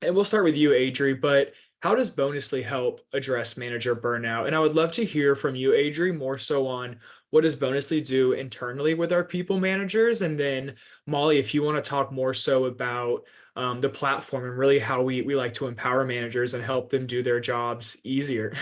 and we'll start with you, Adri, but how does Bonusly help address manager burnout? And I would love to hear from you, Adri, more so on what does Bonusly do internally with our people managers? And then Molly, if you want to talk more so about the platform and really how we like to empower managers and help them do their jobs easier.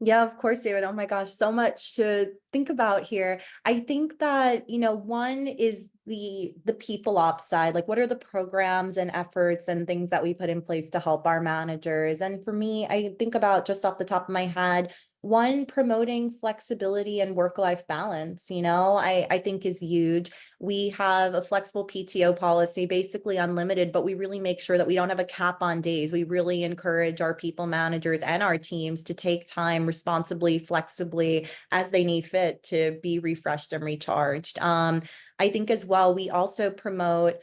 Yeah, of course, David. Oh my gosh, so much to think about here. I think that, you know, one is the people ops side, like what are the programs and efforts and things that we put in place to help our managers? And for me, I think about just off the top of my head, one, promoting flexibility and work-life balance, you know, I think is huge. We have a flexible PTO policy, basically unlimited, but we really make sure that we don't have a cap on days. We really encourage our people managers and our teams to take time responsibly, flexibly as they need fit to be refreshed and recharged. I think as well, we also promote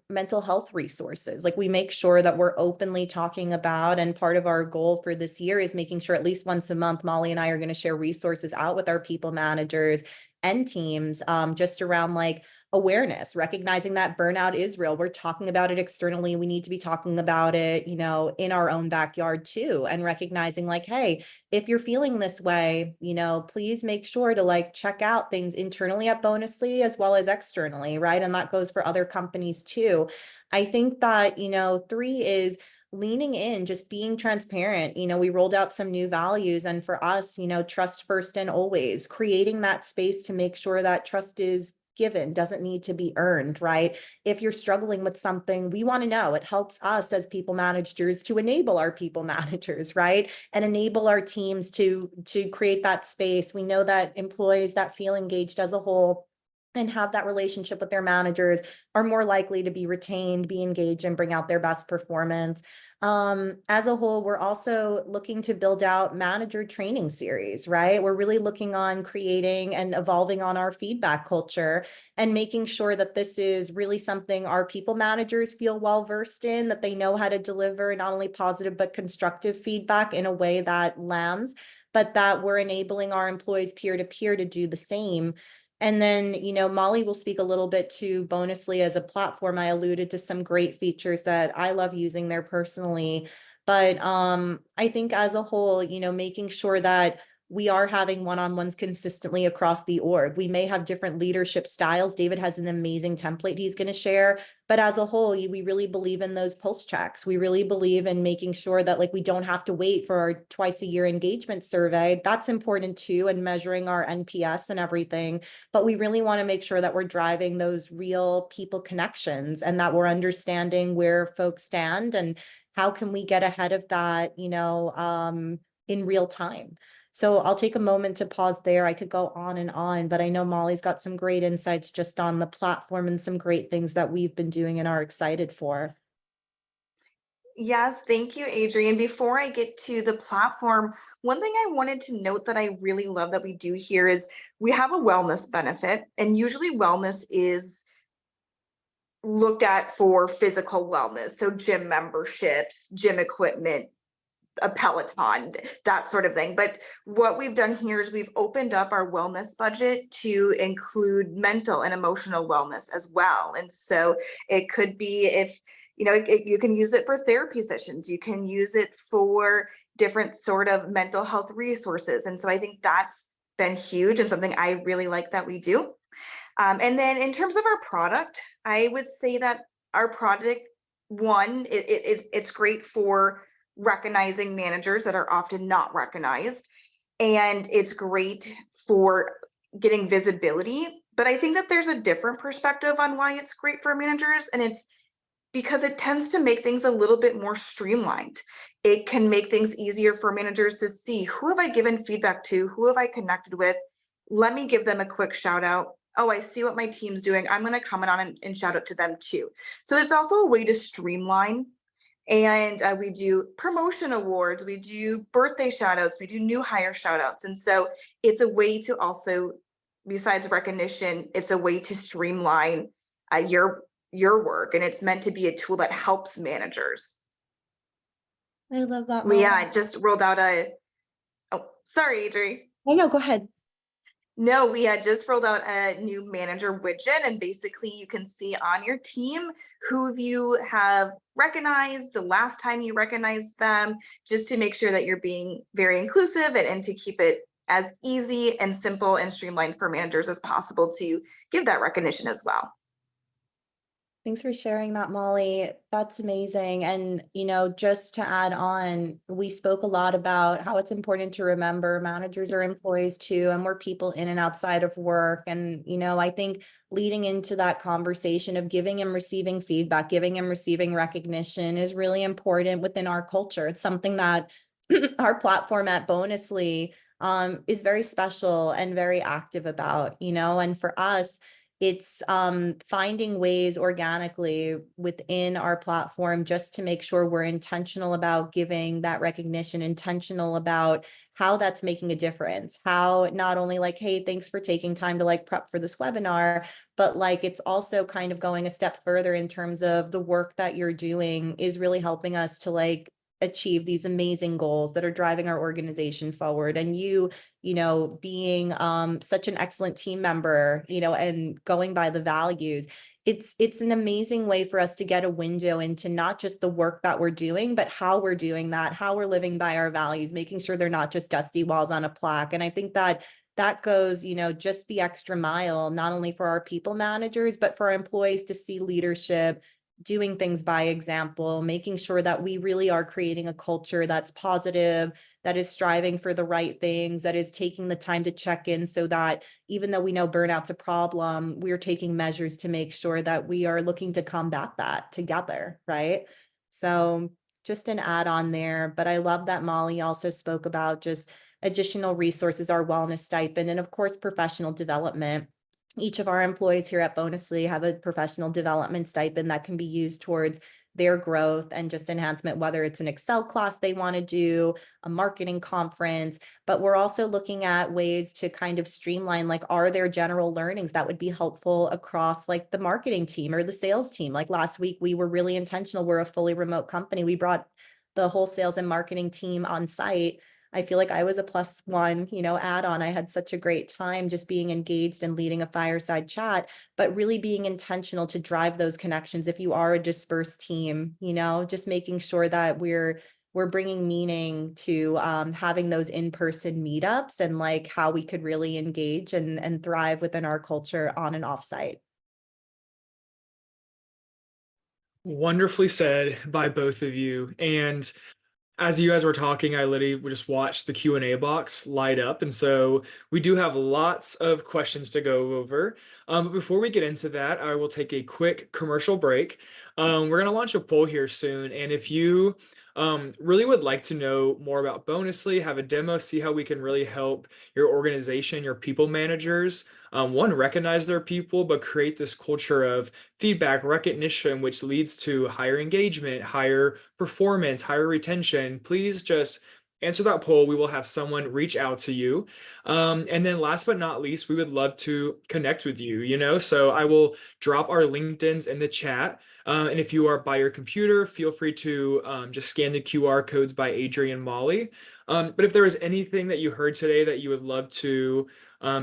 mental health resources. Like we make sure that we're openly talking about, and part of our goal for this year is making sure at least once a month, Molly and I are going to share resources out with our people managers and teams just around like awareness, recognizing that burnout is real. We're talking about it externally. We need to be talking about it, you know, in our own backyard too, and recognizing like, hey, if you're feeling this way, you know, please make sure to like check out things internally at Bonusly as well as externally, right? And that goes for other companies too. I think that, you know, 3 is leaning in, just being transparent. You know, we rolled out some new values, and for us, you know, trust first and always, creating that space to make sure that trust is given, doesn't need to be earned, right? If you're struggling with something, we want to know. It helps us as people managers to enable our people managers, right? And enable our teams to create that space. We know that employees that feel engaged as a whole and have that relationship with their managers are more likely to be retained, be engaged, and bring out their best performance. As a whole, we're also looking to build out manager training series, right? We're really looking on creating and evolving on our feedback culture and making sure that this is really something our people managers feel well versed in, that they know how to deliver not only positive but constructive feedback in a way that lands, but that we're enabling our employees peer to peer to do the same. And then, Molly will speak a little bit to Bonusly as a platform. I alluded to some great features that I love using there personally. But I think as a whole, making sure that we are having one-on-ones consistently across the org. We may have different leadership styles. David has an amazing template he's going to share. But as a whole, we really believe in those pulse checks. We really believe in making sure that we don't have to wait for our twice a year engagement survey. That's important too, and measuring our NPS and everything. But we really want to make sure that we're driving those real people connections and that we're understanding where folks stand and how can we get ahead of that, in real time. So I'll take a moment to pause there. I could go on, but I know Molly's got some great insights just on the platform and some great things that we've been doing and are excited for. Yes, thank you, Adrienne. Before I get to the platform, one thing I wanted to note that I really love that we do here is we have a wellness benefit, and usually wellness is looked at for physical wellness. So gym memberships, gym equipment, a Peloton, that sort of thing. But what we've done here is we've opened up our wellness budget to include mental and emotional wellness as well. And so it could be if, you can use it for therapy sessions, you can use it for different sort of mental health resources. And so I think that's been huge and something I really like that we do. And then in terms of our product, I would say that our product, one, it's great for recognizing managers that are often not recognized, and it's great for getting visibility. But I think that there's a different perspective on why it's great for managers, and it's because it tends to make things a little bit more streamlined. It can make things easier for managers to see, who have I given feedback to, who have I connected with, let me give them a quick shout out. Oh, I see what my team's doing, I'm going to comment on and shout out to them too. So it's also a way to streamline. And we do promotion awards, we do birthday shout outs, we do new hire shout outs. And so it's a way to also, besides recognition, it's a way to streamline your work. And it's meant to be a tool that helps managers. I love that. We just rolled out oh, sorry, Adri. Oh, no, go ahead. No, we had just rolled out a new manager widget, and basically you can see on your team who you have recognized, the last time you recognized them, just to make sure that you're being very inclusive and to keep it as easy and simple and streamlined for managers as possible to give that recognition as well. Thanks for sharing that, Molly. That's amazing. And, just to add on, we spoke a lot about how it's important to remember managers are employees too, and we're people in and outside of work. And, I think leading into that conversation of giving and receiving feedback, giving and receiving recognition is really important within our culture. It's something that our platform at Bonusly is very special and very active about, and for us, it's finding ways organically within our platform just to make sure we're intentional about giving that recognition, intentional about how that's making a difference, how not only hey, thanks for taking time to prep for this webinar, but it's also kind of going a step further in terms of the work that you're doing is really helping us to achieve these amazing goals that are driving our organization forward. And you being such an excellent team member, and going by the values, it's an amazing way for us to get a window into not just the work that we're doing, but how we're doing that, how we're living by our values, making sure they're not just dusty walls on a plaque. And I think that goes, just the extra mile, not only for our people managers, but for our employees to see leadership doing things by example, making sure that we really are creating a culture that's positive, that is striving for the right things, that is taking the time to check in so that even though we know burnout's a problem, we're taking measures to make sure that we are looking to combat that together, right? So just an add on there, but I love that Molly also spoke about just additional resources, our wellness stipend, and of course, professional development. each of our employees here at Bonusly have a professional development stipend that can be used towards their growth and just enhancement, whether it's an Excel class they want to do, a marketing conference. But we're also looking at ways to kind of streamline, like, are there general learnings that would be helpful across like the marketing team or the sales team? Like last week, we were really intentional. We're a fully remote company. We brought the whole sales and marketing team on site. I feel like I was a +1, add on. I had such a great time just being engaged and leading a fireside chat, but really being intentional to drive those connections. If you are a dispersed team, just making sure that we're bringing meaning to having those in-person meetups and like how we could really engage and thrive within our culture on and off site. Wonderfully said by both of you. And as you guys were talking, I literally just watched the Q&A box light up. And so we do have lots of questions to go over. But before we get into that, I will take a quick commercial break. We're going to launch a poll here soon. And if you really would like to know more about Bonusly, have a demo, see how we can really help your organization, your people managers, one, recognize their people, but create this culture of feedback, recognition, which leads to higher engagement, higher performance, higher retention, please just answer that poll. We will have someone reach out to you. And then last but not least, we would love to connect with you, so I will drop our LinkedIns in the chat. And if you are by your computer, feel free to just scan the QR codes by Adrian and Molly. But if there was anything that you heard today that you would love to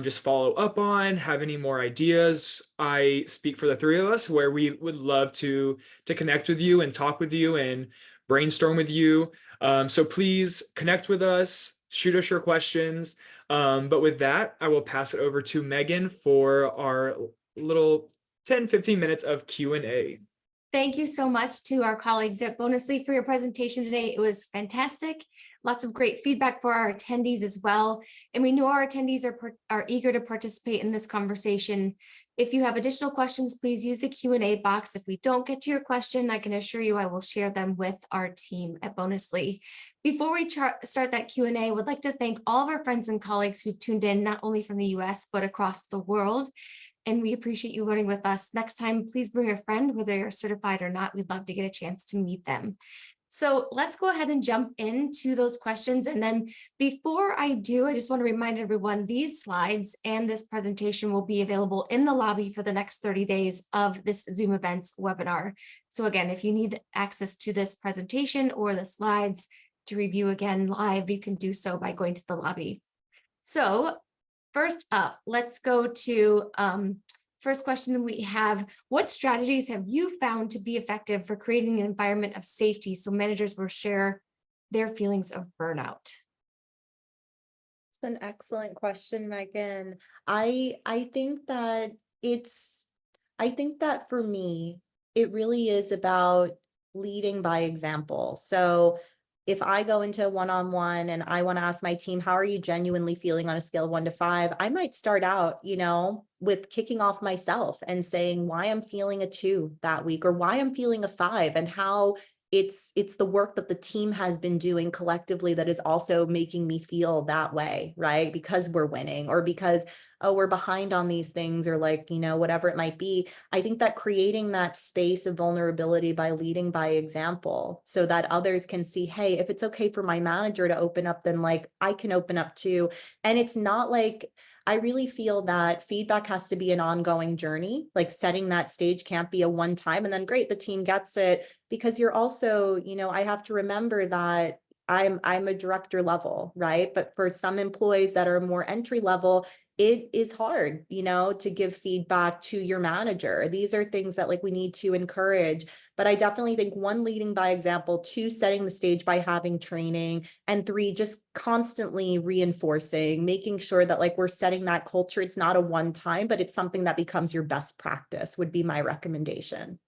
just follow up on, have any more ideas, I speak for the three of us where we would love to connect with you and talk with you and brainstorm with you. So please connect with us, shoot us your questions. But with that, I will pass it over to Megan for our little 10-15 minutes of Q&A. Thank you so much to our colleagues at Bonusly for your presentation today. It was fantastic. Lots of great feedback for our attendees as well. And we know our attendees are eager to participate in this conversation. If you have additional questions, please use the Q&A box. If we don't get to your question, I can assure you I will share them with our team at Bonusly. Before we start that Q&A, I would like to thank all of our friends and colleagues who've tuned in, not only from the US, but across the world. And we appreciate you learning with us. Next time, please bring a friend, whether you're certified or not. We'd love to get a chance to meet them. So let's go ahead and jump into those questions. And then before I do, I just want to remind everyone, these slides and this presentation will be available in the lobby for the next 30 days of this Zoom events webinar. So again, if you need access to this presentation or the slides to review again live, you can do so by going to the lobby. So first up, let's go to first question we have. What strategies have you found to be effective for creating an environment of safety so managers will share their feelings of burnout? It's an excellent question, Megan. I think that for me, it really is about leading by example. So if I go into a one-on-one and I want to ask my team, how are you genuinely feeling on a scale of 1 to 5? I might start out, with kicking off myself and saying why I'm feeling a 2 that week or why I'm feeling a 5 and how it's the work that the team has been doing collectively that is also making me feel that way, right? Because we're winning or because, oh, we're behind on these things or like, whatever it might be. I think that creating that space of vulnerability by leading by example so that others can see, hey, if it's okay for my manager to open up, then like I can open up too. And it's not like, I really feel that feedback has to be an ongoing journey. Like setting that stage can't be a one time and then great, the team gets it, because you're also, I have to remember that I'm a director level, right? But for some employees that are more entry level, it is hard, to give feedback to your manager. These are things that like we need to encourage. But I definitely think 1, leading by example, 2, setting the stage by having training, and 3, just constantly reinforcing, making sure that like we're setting that culture. It's not a one time, but it's something that becomes your best practice would be my recommendation.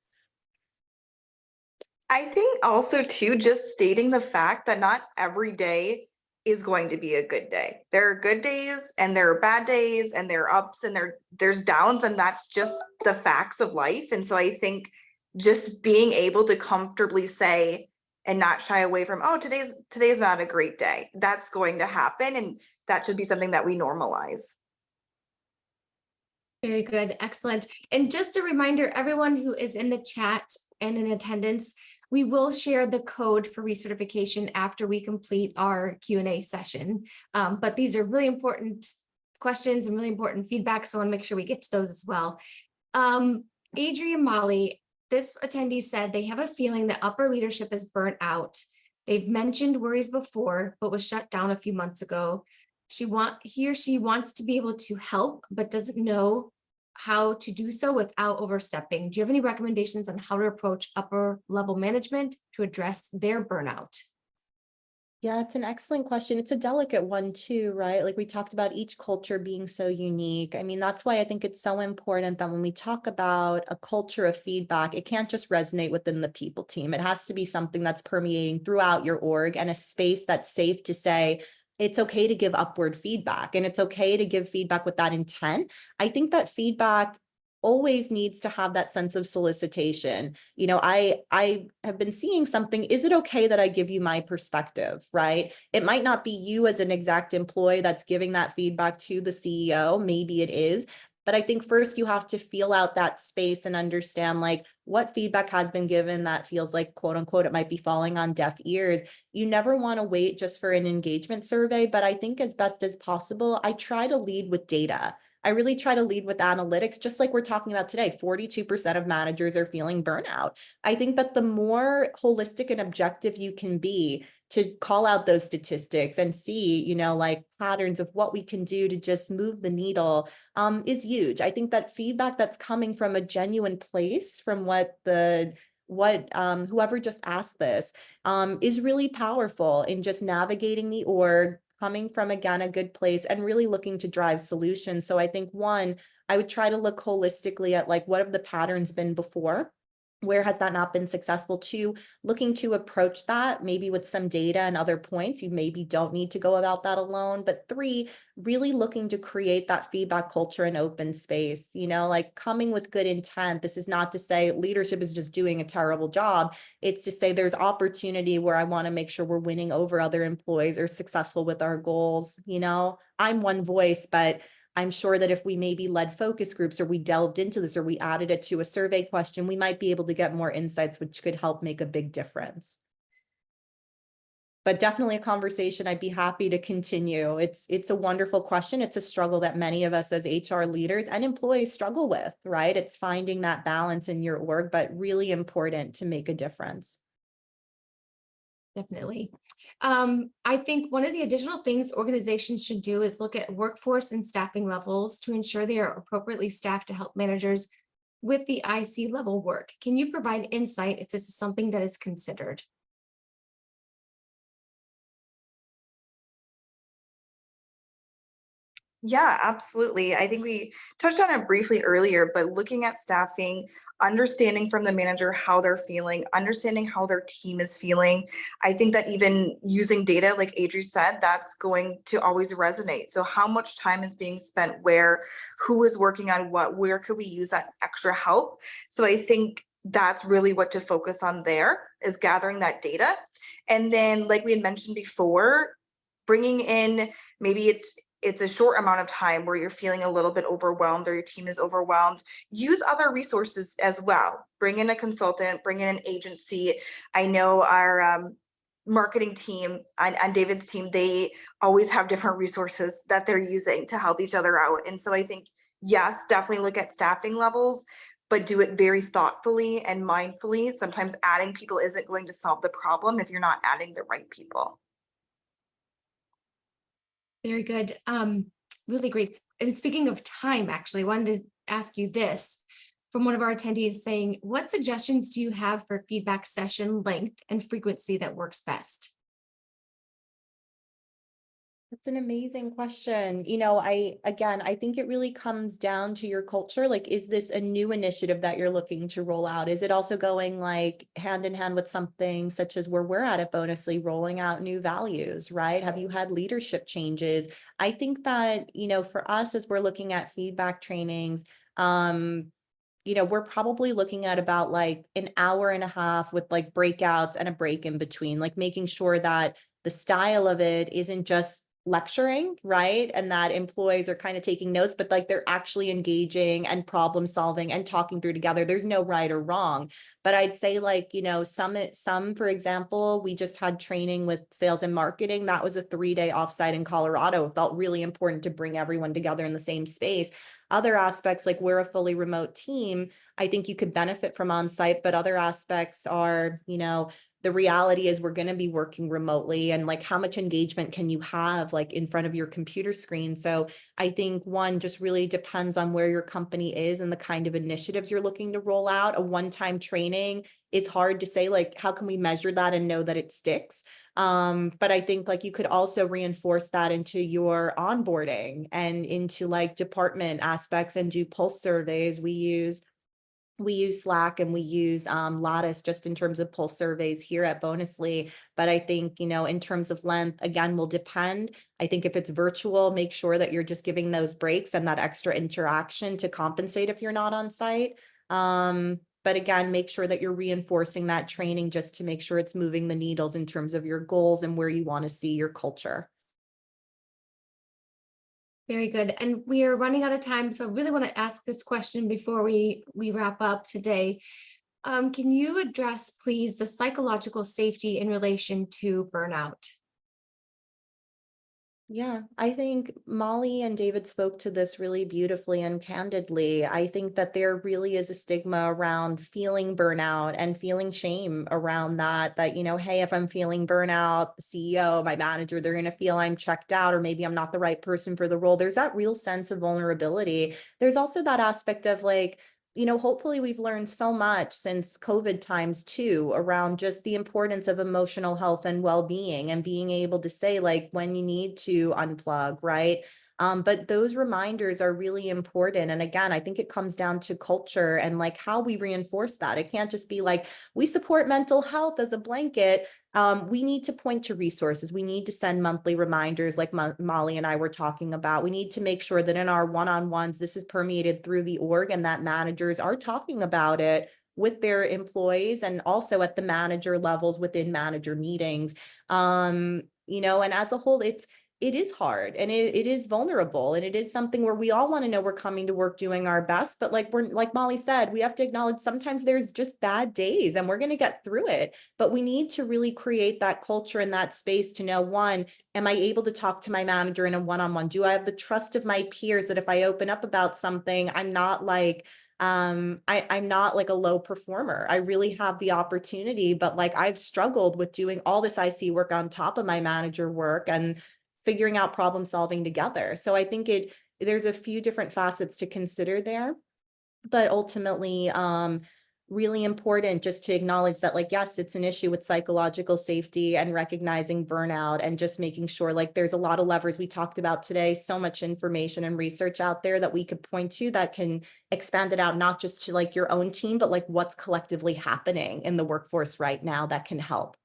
I think also too, just stating the fact that not every day is going to be a good day. There are good days and there are bad days and there are ups and there's downs, and that's just the facts of life. And so I think just being able to comfortably say and not shy away from, oh, today's not a great day. That's going to happen, and that should be something that we normalize. Very good. Excellent. And just a reminder, everyone who is in the chat and in attendance, we will share the code for recertification after we complete our Q&A session. But these are really important questions and really important feedback, so I want to make sure we get to those as well. Adri and Molly, this attendee said they have a feeling that upper leadership is burnt out. They've mentioned worries before, but was shut down a few months ago. He or she wants to be able to help, but doesn't know how to do so without overstepping. Do you have any recommendations on how to approach upper level management to address their burnout? Yeah, it's an excellent question. It's a delicate one too, right? Like we talked about each culture being so unique. I mean, that's why I think it's so important that when we talk about a culture of feedback, it can't just resonate within the people team. It has to be something that's permeating throughout your org and a space that's safe to say, it's okay to give upward feedback and it's okay to give feedback with that intent. I think that feedback always needs to have that sense of solicitation. You know, I have been seeing something, is it okay that I give you my perspective, right? It might not be you as an exact employee that's giving that feedback to the CEO, maybe it is, but I think first you have to feel out that space and understand like what feedback has been given that feels like quote unquote, it might be falling on deaf ears. You never want to wait just for an engagement survey, but I think as best as possible, I try to lead with data. I really try to lead with analytics, just like we're talking about today. 42% of managers are feeling burnout. I think that the more holistic and objective you can be to call out those statistics and see, you know, like patterns of what we can do to just move the needle is huge. I think that feedback that's coming from a genuine place from whoever just asked this is really powerful in just navigating the org, coming from, again, a good place and really looking to drive solutions. So I think one, I would try to look holistically at like, what have the patterns been before? Where has that not been successful? Two, looking to approach that maybe with some data and other points. You maybe don't need to go about that alone. But three, really looking to create that feedback culture and open space, you know, like coming with good intent. This is not to say leadership is just doing a terrible job. It's to say there's opportunity where I want to make sure we're winning over other employees or successful with our goals. You know, I'm one voice, but I'm sure that if we maybe led focus groups or we delved into this or we added it to a survey question, we might be able to get more insights, which could help make a big difference. But definitely a conversation I'd be happy to continue. It's a wonderful question. It's a struggle that many of us as HR leaders and employees struggle with, right? It's finding that balance in your org, but really important to make a difference. Definitely. I think one of the additional things organizations should do is look at workforce and staffing levels to ensure they are appropriately staffed to help managers with the IC level work. Can you provide insight if this is something that is considered? Yeah, absolutely. I think we touched on it briefly earlier, but looking at staffing, understanding from the manager how they're feeling, understanding how their team is feeling. I think that even using data, like Adri said, that's going to always resonate. So how much time is being spent where, who is working on what, where could we use that extra help? So I think that's really what to focus on there is gathering that data. And then, like we had mentioned before, bringing in, maybe it's a short amount of time where you're feeling a little bit overwhelmed or your team is overwhelmed. Use other resources as well. Bring in a consultant, bring in an agency. I know our marketing team and David's team, they always have different resources that they're using to help each other out. And so I think, yes, definitely look at staffing levels, but do it very thoughtfully and mindfully. Sometimes adding people isn't going to solve the problem if you're not adding the right people. Very good. Really great. And speaking of time, actually, I wanted to ask you this from one of our attendees saying, what suggestions do you have for feedback session length and frequency that works best? That's an amazing question. You know, I think it really comes down to your culture. Like, is this a new initiative that you're looking to roll out? Is it also going like hand in hand with something such as where we're at Bonusly, rolling out new values, right? Have you had leadership changes? I think that, you know, for us, as we're looking at feedback trainings, you know, we're probably looking at about like an hour and a half with like breakouts and a break in between, like making sure that the style of it isn't just lecturing, right? And that employees are kind of taking notes, but like they're actually engaging and problem solving and talking through together. There's no right or wrong. But I'd say like, some, for example, we just had training with sales and marketing. That was a 3-day offsite in Colorado. It felt really important to bring everyone together in the same space. Other aspects, like we're a fully remote team, I think you could benefit from on-site, but other aspects are, the reality is we're going to be working remotely, and like how much engagement can you have like in front of your computer screen? So I think one just really depends on where your company is and the kind of initiatives you're looking to roll out. A one-time training, it's hard to say like, how can we measure that and know that it sticks? But I think like you could also reinforce that into your onboarding and into like department aspects and do pulse surveys. We use Slack and we use Lattice just in terms of pulse surveys here at Bonusly. But I think, in terms of length, again, will depend. I think if it's virtual, make sure that you're just giving those breaks and that extra interaction to compensate if you're not on site. But again, make sure that you're reinforcing that training just to make sure it's moving the needles in terms of your goals and where you want to see your culture. Very good. And we are running out of time, so I really want to ask this question before we wrap up today. Can you address, please, the psychological safety in relation to burnout? Yeah, I think Molly and David spoke to this really beautifully and candidly. I think that there really is a stigma around feeling burnout and feeling shame around that, hey, if I'm feeling burnout, the CEO, my manager, they're going to feel I'm checked out, or maybe I'm not the right person for the role. There's that real sense of vulnerability. There's also that aspect of like, hopefully we've learned so much since COVID times too, around just the importance of emotional health and well-being and being able to say like when you need to unplug, right? But those reminders are really important. And again, I think it comes down to culture and like how we reinforce that. It can't just be like, we support mental health as a blanket. We need to point to resources. We need to send monthly reminders like Molly and I were talking about. We need to make sure that in our one-on-ones, this is permeated through the org and that managers are talking about it with their employees and also at the manager levels within manager meetings. And as a whole, it is hard and it is vulnerable, and it is something where we all want to know we're coming to work doing our best, but like Molly said, we have to acknowledge sometimes there's just bad days and we're going to get through it. But we need to really create that culture and that space to know, one, am I able to talk to my manager in a one-on-one? Do I have the trust of my peers that if I open up about something, I'm not like I'm not like a low performer. I really have the opportunity, but like I've struggled with doing all this IC work on top of my manager work and figuring out problem solving together. So I think there's a few different facets to consider there, but ultimately, really important just to acknowledge that like, yes, it's an issue with psychological safety and recognizing burnout and just making sure like there's a lot of levers we talked about today, so much information and research out there that we could point to that can expand it out, not just to like your own team, but like what's collectively happening in the workforce right now that can help.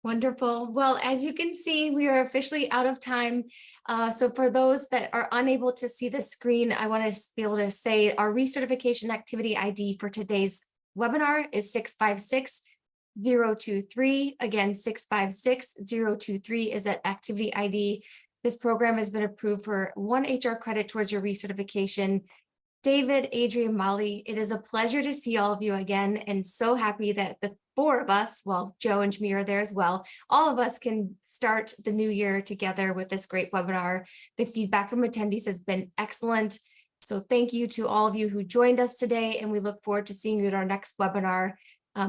Wonderful. Well, as you can see, we are officially out of time. So for those that are unable to see the screen, I want to be able to say our recertification activity ID for today's webinar is 656023. Again, 656023 is that activity ID. This program has been approved for 1 HR credit towards your recertification. David, Adrian, Molly, it is a pleasure to see all of you again, and so happy that the 4 of us, well, Joe and Jamie are there as well, all of us can start the new year together with this great webinar. The feedback from attendees has been excellent. So thank you to all of you who joined us today, and we look forward to seeing you at our next webinar.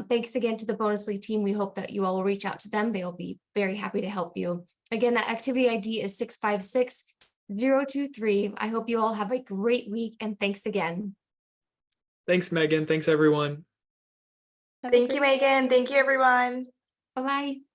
Thanks again to the Bonusly team. We hope that you all will reach out to them. They will be very happy to help you. Again, that activity ID is 656023. I hope you all have a great week, and thanks again. Thanks, Megan. Thanks, everyone. Thank you, Megan. Thank you, everyone. Bye-bye.